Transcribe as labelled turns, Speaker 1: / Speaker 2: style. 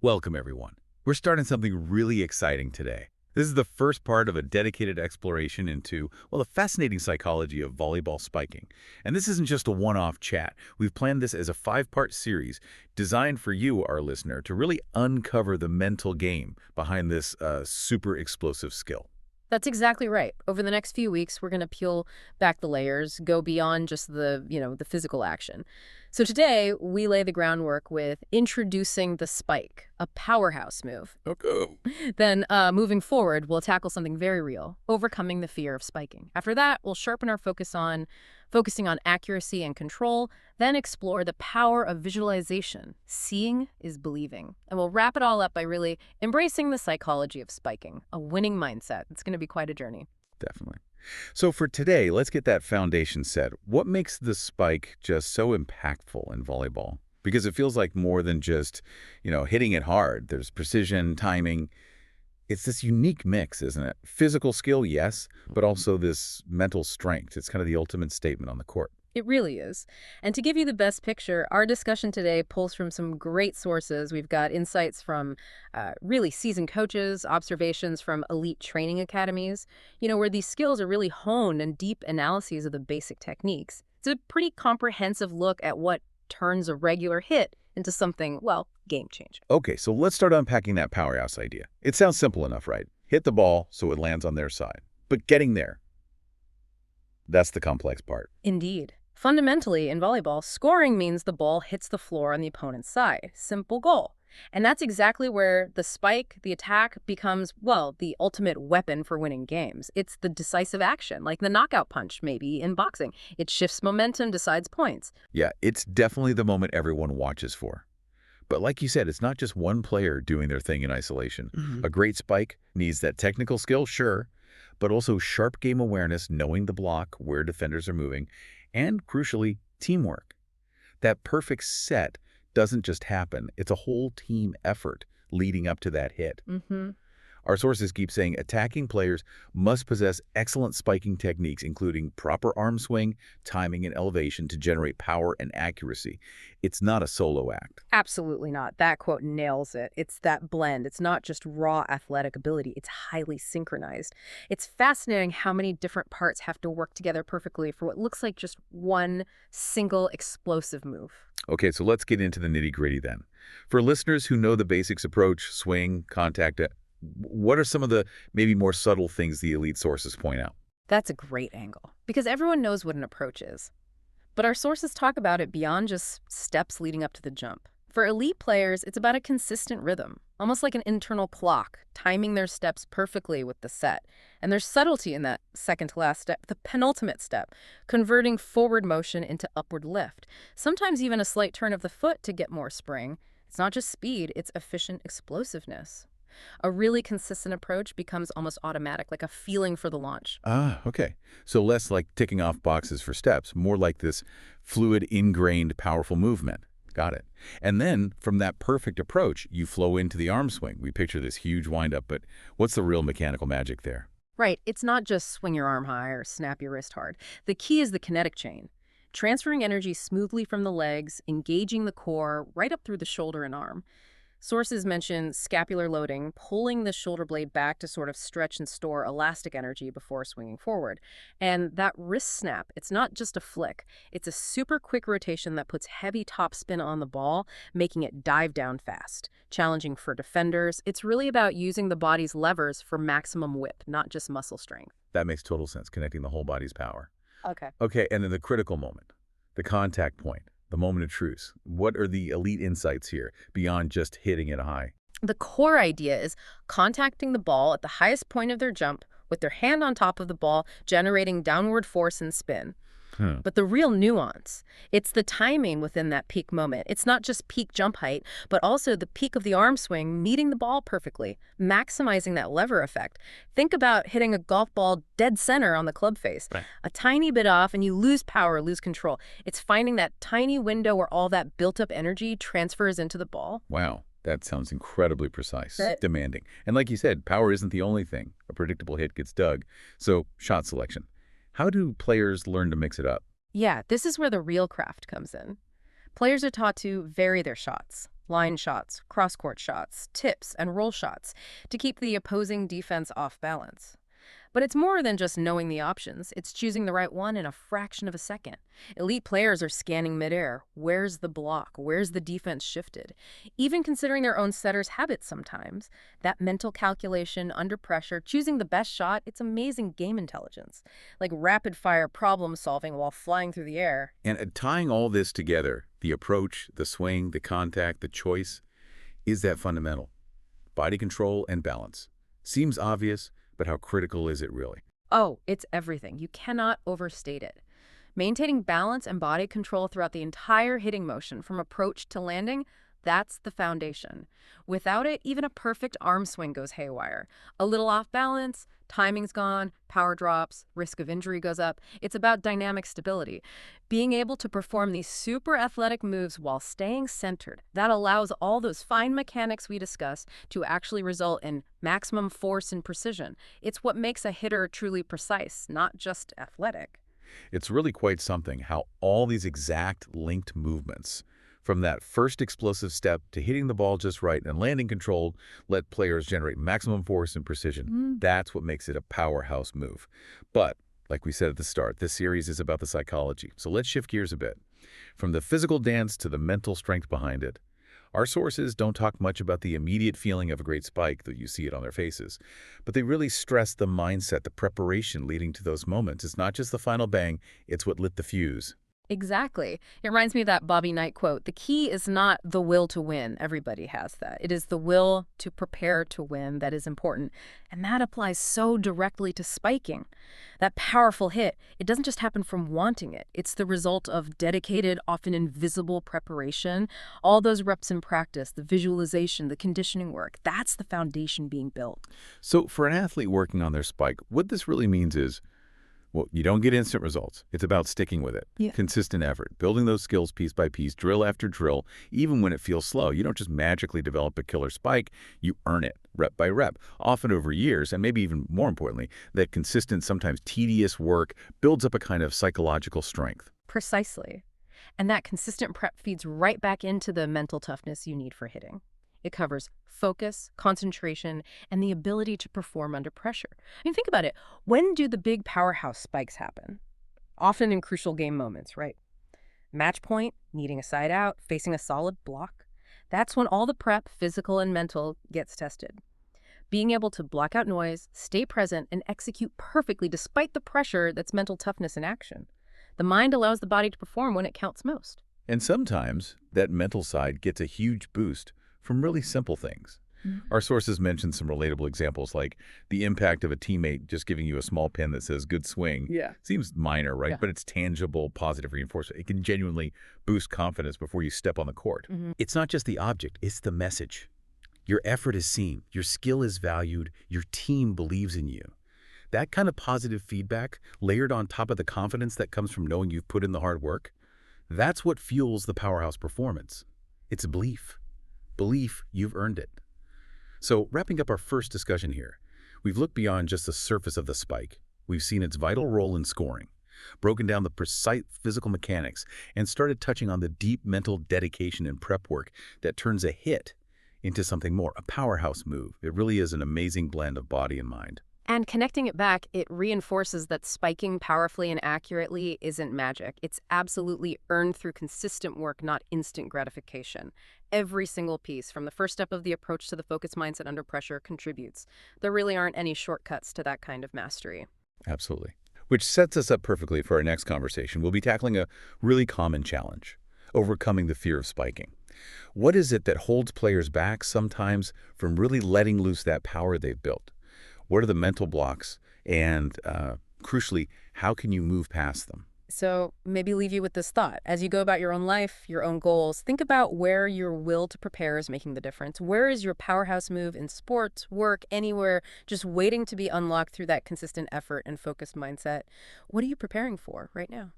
Speaker 1: Welcome, everyone. We're starting something really exciting today. This is the first part of a dedicated exploration into, well, the fascinating psychology of volleyball spiking. And this isn't just a one-off chat. We've planned this as a five-part series designed for you, our listener, to really uncover the mental game behind this super explosive skill.
Speaker 2: That's exactly right. Over the next few weeks, we're going to peel back the layers, go beyond just the physical action. So today, we lay the groundwork with introducing the spike, a powerhouse move.
Speaker 1: Okay.
Speaker 2: Then, moving forward, we'll tackle something very real, overcoming the fear of spiking. After that, we'll sharpen our focusing on accuracy and control, then explore the power of visualization. Seeing is believing. And we'll wrap it all up by really embracing the psychology of spiking, a winning mindset. It's going to be quite a journey.
Speaker 1: Definitely. So for today, let's get that foundation set. What makes the spike just so impactful in volleyball? Because it feels like more than just, hitting it hard. There's precision, timing. It's this unique mix, isn't it? Physical skill, yes, but also this mental strength. It's kind of the ultimate statement on the court.
Speaker 2: It really is. And to give you the best picture, our discussion today pulls from some great sources. We've got insights from really seasoned coaches, observations from elite training academies, where these skills are really honed and deep analyses of the basic techniques. It's a pretty comprehensive look at what turns a regular hit into something, well, game-changing.
Speaker 1: Okay, so let's start unpacking that powerhouse idea. It sounds simple enough, right? Hit the ball so it lands on their side. But getting there, that's the complex part.
Speaker 2: Indeed. Fundamentally, in volleyball, scoring means the ball hits the floor on the opponent's side. Simple goal. And that's exactly where the spike, the attack, becomes, well, the ultimate weapon for winning games. It's the decisive action, like the knockout punch, maybe, in boxing. It shifts momentum, decides points.
Speaker 1: Yeah, it's definitely the moment everyone watches for. But like you said, it's not just one player doing their thing in isolation. A great spike needs that technical skill, sure, but also sharp game awareness, knowing the block, where defenders are moving, and, crucially, teamwork. That perfect set doesn't just happen. It's a whole team effort leading up to that hit. Our sources keep saying attacking players must possess excellent spiking techniques, including proper arm swing, timing, and elevation to generate power and accuracy. It's not a solo act.
Speaker 2: Absolutely not. That quote nails it. It's that blend. It's not just raw athletic ability. It's highly synchronized. It's fascinating how many different parts have to work together perfectly for what looks like just one single explosive move.
Speaker 1: Okay, so let's get into the nitty-gritty then. For listeners who know the basics approach, swing, contact, what are some of the maybe more subtle things the elite sources point out?
Speaker 2: That's a great angle, because everyone knows what an approach is. But our sources talk about it beyond just steps leading up to the jump. For elite players, it's about a consistent rhythm, almost like an internal clock, timing their steps perfectly with the set. And there's subtlety in that second to last step, the penultimate step, converting forward motion into upward lift. Sometimes even a slight turn of the foot to get more spring. It's not just speed, it's efficient explosiveness. A really consistent approach becomes almost automatic, like a feeling for the launch.
Speaker 1: Ah, okay. So less like ticking off boxes for steps, more like this fluid, ingrained, powerful movement. Got it. And then from that perfect approach, you flow into the arm swing. We picture this huge windup, but what's the real mechanical magic there?
Speaker 2: Right, it's not just swing your arm high or snap your wrist hard. The key is the kinetic chain. Transferring energy smoothly from the legs, engaging the core right up through the shoulder and arm. Sources mention scapular loading, pulling the shoulder blade back to sort of stretch and store elastic energy before swinging forward. And that wrist snap, it's not just a flick. It's a super quick rotation that puts heavy topspin on the ball, making it dive down fast. Challenging for defenders. It's really about using the body's levers for maximum whip, not just muscle strength.
Speaker 1: That makes total sense, connecting the whole body's power.
Speaker 2: Okay.
Speaker 1: Okay, and then the critical moment, the contact point. The moment of truth. What are the elite insights here beyond just hitting it high?
Speaker 2: The core idea is contacting the ball at the highest point of their jump with their hand on top of the ball, generating downward force and spin. But the real nuance, it's the timing within that peak moment. It's not just peak jump height, but also the peak of the arm swing meeting the ball perfectly, maximizing that lever effect. Think about hitting a golf ball dead center on the club face.
Speaker 1: Right.
Speaker 2: A tiny bit off and you lose power, lose control. It's finding that tiny window where all that built-up energy transfers into the ball.
Speaker 1: Wow, that sounds incredibly precise,
Speaker 2: Right.
Speaker 1: demanding. And like you said, power isn't the only thing. A predictable hit gets dug. So shot selection. How do players learn to mix it up?
Speaker 2: Yeah, this is where the real craft comes in. Players are taught to vary their shots, line shots, cross-court shots, tips, and roll shots to keep the opposing defense off balance. But it's more than just knowing the options. It's choosing the right one in a fraction of a second. Elite players are scanning midair. Where's the block? Where's the defense shifted? Even considering their own setter's habits sometimes. That mental calculation under pressure, choosing the best shot, it's amazing game intelligence. Like rapid-fire problem solving while flying through the air.
Speaker 1: And tying all this together, the approach, the swing, the contact, the choice, is that fundamental. Body control and balance. Seems obvious, but how critical is it really?
Speaker 2: Oh, it's everything. You cannot overstate it. Maintaining balance and body control throughout the entire hitting motion, from approach to landing, that's the foundation. Without it, even a perfect arm swing goes haywire. A little off balance, timing's gone, power drops, risk of injury goes up. It's about dynamic stability. Being able to perform these super athletic moves while staying centered, that allows all those fine mechanics we discuss to actually result in maximum force and precision. It's what makes a hitter truly precise, not just athletic.
Speaker 1: It's really quite something how all these exact linked movements, from that first explosive step to hitting the ball just right and landing controlled, let players generate maximum force and precision. That's what makes it a powerhouse move. But, like we said at the start, this series is about the psychology. So let's shift gears a bit. From the physical dance to the mental strength behind it. Our sources don't talk much about the immediate feeling of a great spike, though you see it on their faces. But they really stress the mindset, the preparation leading to those moments. It's not just the final bang, it's what lit the fuse.
Speaker 2: Exactly. It reminds me of that Bobby Knight quote. The key is not the will to win. Everybody has that. It is the will to prepare to win that is important. And that applies so directly to spiking. That powerful hit, it doesn't just happen from wanting it. It's the result of dedicated, often invisible preparation. All those reps in practice, the visualization, the conditioning work, that's the foundation being built.
Speaker 1: So for an athlete working on their spike, what this really means is, well, you don't get instant results. It's about sticking with it.
Speaker 2: Yeah.
Speaker 1: Consistent effort, building those skills piece by piece, drill after drill, even when it feels slow. You don't just magically develop a killer spike. You earn it rep by rep, often over years, and maybe even more importantly, that consistent, sometimes tedious work builds up a kind of psychological strength.
Speaker 2: Precisely. And that consistent prep feeds right back into the mental toughness you need for hitting. It covers focus, concentration, and the ability to perform under pressure. I mean, think about it. When do the big powerhouse spikes happen? Often in crucial game moments, right? Match point, needing a side out, facing a solid block. That's when all the prep, physical and mental, gets tested. Being able to block out noise, stay present, and execute perfectly despite the pressure, that's mental toughness in action. The mind allows the body to perform when it counts most.
Speaker 1: And sometimes that mental side gets a huge boost from really simple things. Our sources mention some relatable examples like the impact of a teammate just giving you a small pin that says good swing.
Speaker 2: Yeah.
Speaker 1: Seems minor, right?
Speaker 2: Yeah.
Speaker 1: But it's tangible, positive reinforcement. It can genuinely boost confidence before you step on the court. It's not just the object, it's the message. Your effort is seen, your skill is valued, your team believes in you. That kind of positive feedback, layered on top of the confidence that comes from knowing you've put in the hard work, that's what fuels the powerhouse performance. It's belief. Belief you've earned it. So, wrapping up our first discussion here, we've looked beyond just the surface of the spike. We've seen its vital role in scoring, broken down the precise physical mechanics, and started touching on the deep mental dedication and prep work that turns a hit into something more, a powerhouse move. It really is an amazing blend of body and mind.
Speaker 2: And connecting it back, it reinforces that spiking powerfully and accurately isn't magic. It's absolutely earned through consistent work, not instant gratification. Every single piece, from the first step of the approach to the focus mindset under pressure, contributes. There really aren't any shortcuts to that kind of mastery.
Speaker 1: Absolutely. Which sets us up perfectly for our next conversation. We'll be tackling a really common challenge, overcoming the fear of spiking. What is it that holds players back sometimes from really letting loose that power they've built? What are the mental blocks? And crucially, how can you move past them?
Speaker 2: So maybe leave you with this thought. As you go about your own life, your own goals, think about where your will to prepare is making the difference. Where is your powerhouse move in sports, work, anywhere, just waiting to be unlocked through that consistent effort and focused mindset? What are you preparing for right now?